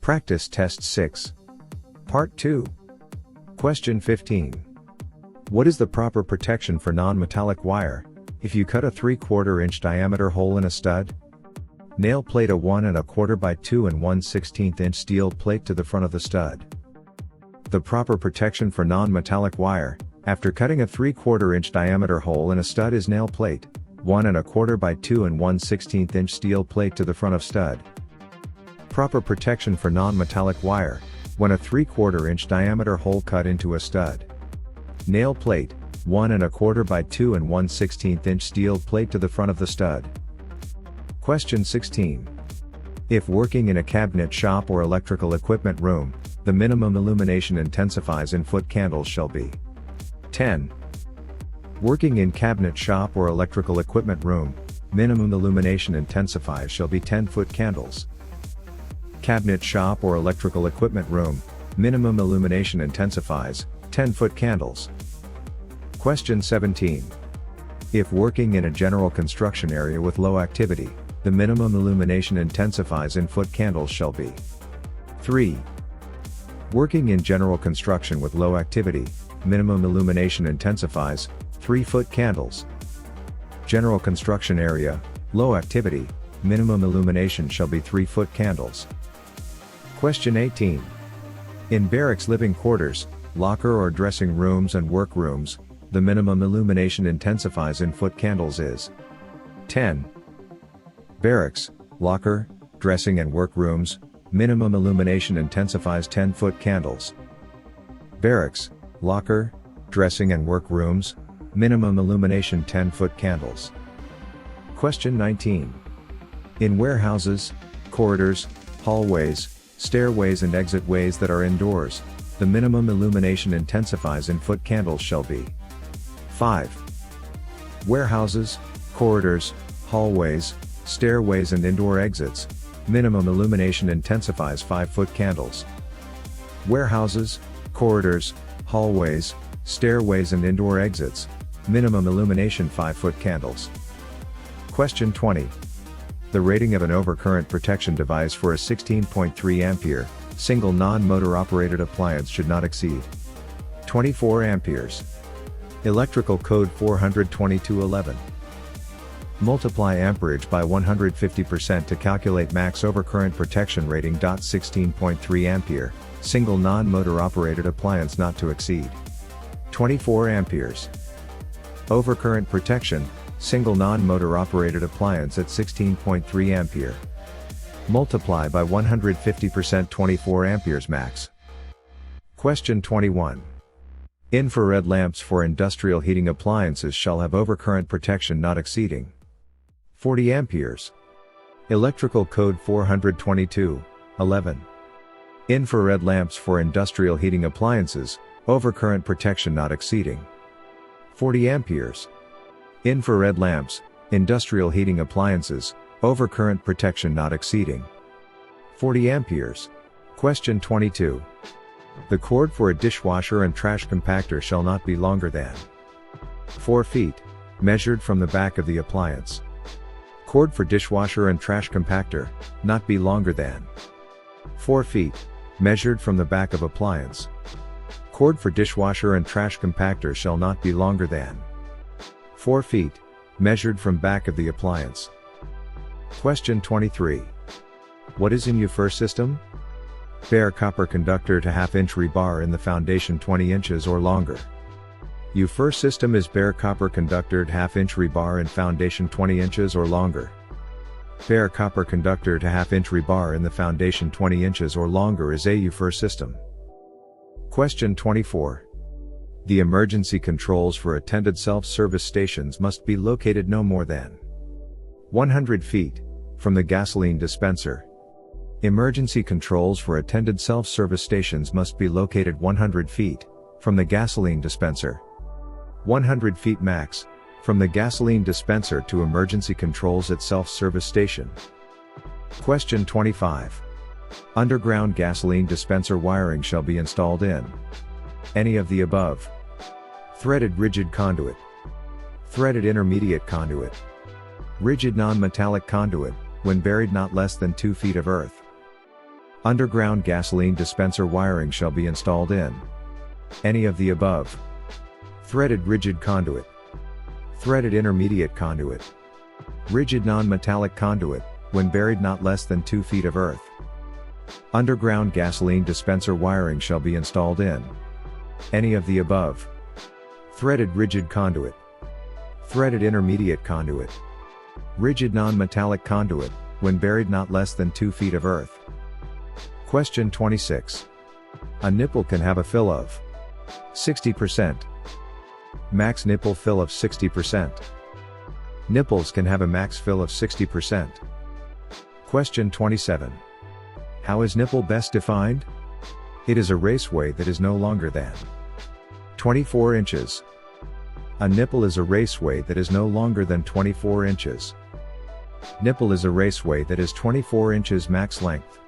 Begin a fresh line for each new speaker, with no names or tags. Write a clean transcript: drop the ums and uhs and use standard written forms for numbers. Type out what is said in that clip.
Practice Test 6. Part 2. Question 15. What is the proper protection for non-metallic wire, if you cut a 3/4 inch diameter hole in a stud? Nail plate a 1 1/4 by 2 1/16 inch steel plate to the front of the stud. The proper protection for non-metallic wire, after cutting a 3/4 inch diameter hole in a stud is nail plate, 1 1/4 by 2 1/16 inch steel plate to the front of stud. Proper protection for non-metallic wire, when a 3/4 inch diameter hole cut into a stud. Nail plate, 1 1/4 by 2 1/16 inch steel plate to the front of the stud. Question 16. If working in a cabinet shop or electrical equipment room, the minimum illumination intensifies in foot candles shall be 10. Working in cabinet shop or electrical equipment room, minimum illumination intensifies shall be 10 foot candles. Cabinet shop or electrical equipment room, minimum illumination intensifies, 10 foot candles. Question 17. If working in a general construction area with low activity, the minimum illumination intensifies in foot candles shall be 3. Working in general construction with low activity, minimum illumination intensifies, 3 foot candles. General construction area, low activity, minimum illumination shall be 3 foot candles. Question 18. In barracks living quarters, locker or dressing rooms and workrooms, the minimum illumination intensifies in foot candles is 10. Barracks, locker, dressing and workrooms, minimum illumination intensifies 10 foot candles. Barracks, locker, dressing and workrooms, minimum illumination 10 foot candles. Question 19. In warehouses, corridors, hallways, stairways and exit ways that are indoors, the minimum illumination intensifies in foot candles shall be 5. Warehouses, corridors, hallways, stairways and indoor exits, minimum illumination intensifies 5 foot candles. Warehouses, corridors, hallways, stairways and indoor exits, minimum illumination 5 foot candles. Question 20. The rating of an overcurrent protection device for a 16.3 ampere, single non-motor operated appliance should not exceed 24 amperes. Electrical Code 42211. Multiply amperage by 150% to calculate max overcurrent protection rating. 16.3 ampere, single non-motor operated appliance not to exceed 24 amperes. Overcurrent protection, single non-motor operated appliance at 16.3 ampere. Multiply by 150% 24 amperes max. Question 21. Infrared lamps for industrial heating appliances shall have overcurrent protection not exceeding 40 amperes. Electrical Code 42211. Infrared lamps for industrial heating appliances, overcurrent protection not exceeding 40 amperes. Infrared lamps, industrial heating appliances, overcurrent protection not exceeding 40 amperes. Question 22. The cord for a dishwasher and trash compactor shall not be longer than 4 feet, measured from the back of the appliance. Cord for dishwasher and trash compactor, not be longer than 4 feet, measured from the back of appliance. Cord for dishwasher and trash compactor shall not be longer than 4 feet, measured from back of the appliance. Question 23. What is in UFR system? Bare copper conductor to 1/2 inch rebar in the foundation 20 inches or longer. UFR system is bare copper conductor to 1/2 inch rebar in foundation 20 inches or longer. Bare copper conductor to 1/2 inch rebar in the foundation 20 inches or longer is a UFR system. Question 24. The emergency controls for attended self-service stations must be located no more than 100 feet from the gasoline dispenser. Emergency controls for attended self-service stations must be located 100 feet from the gasoline dispenser. 100 feet max from the gasoline dispenser to emergency controls at self-service station. Question 25. Underground gasoline dispenser wiring shall be installed in any of the above: threaded rigid conduit, threaded intermediate conduit, rigid non-metallic conduit, when buried not less than 2 feet of earth. Underground gasoline dispenser wiring shall be installed in any of the above. Threaded rigid conduit. Threaded intermediate conduit. Rigid non-metallic conduit, when buried not less than 2 feet of earth. Underground gasoline dispenser wiring shall be installed in any of the above. Threaded rigid conduit. Threaded intermediate conduit. Rigid non-metallic conduit, when buried not less than 2 feet of earth. Question 26. A nipple can have a fill of 60%. Max nipple fill of 60%. Nipples can have a max fill of 60%. Question 27. How is nipple best defined? It is a raceway that is no longer than 24 inches. A nipple is a raceway that is no longer than 24 inches. Nipple is a raceway that is 24 inches max length.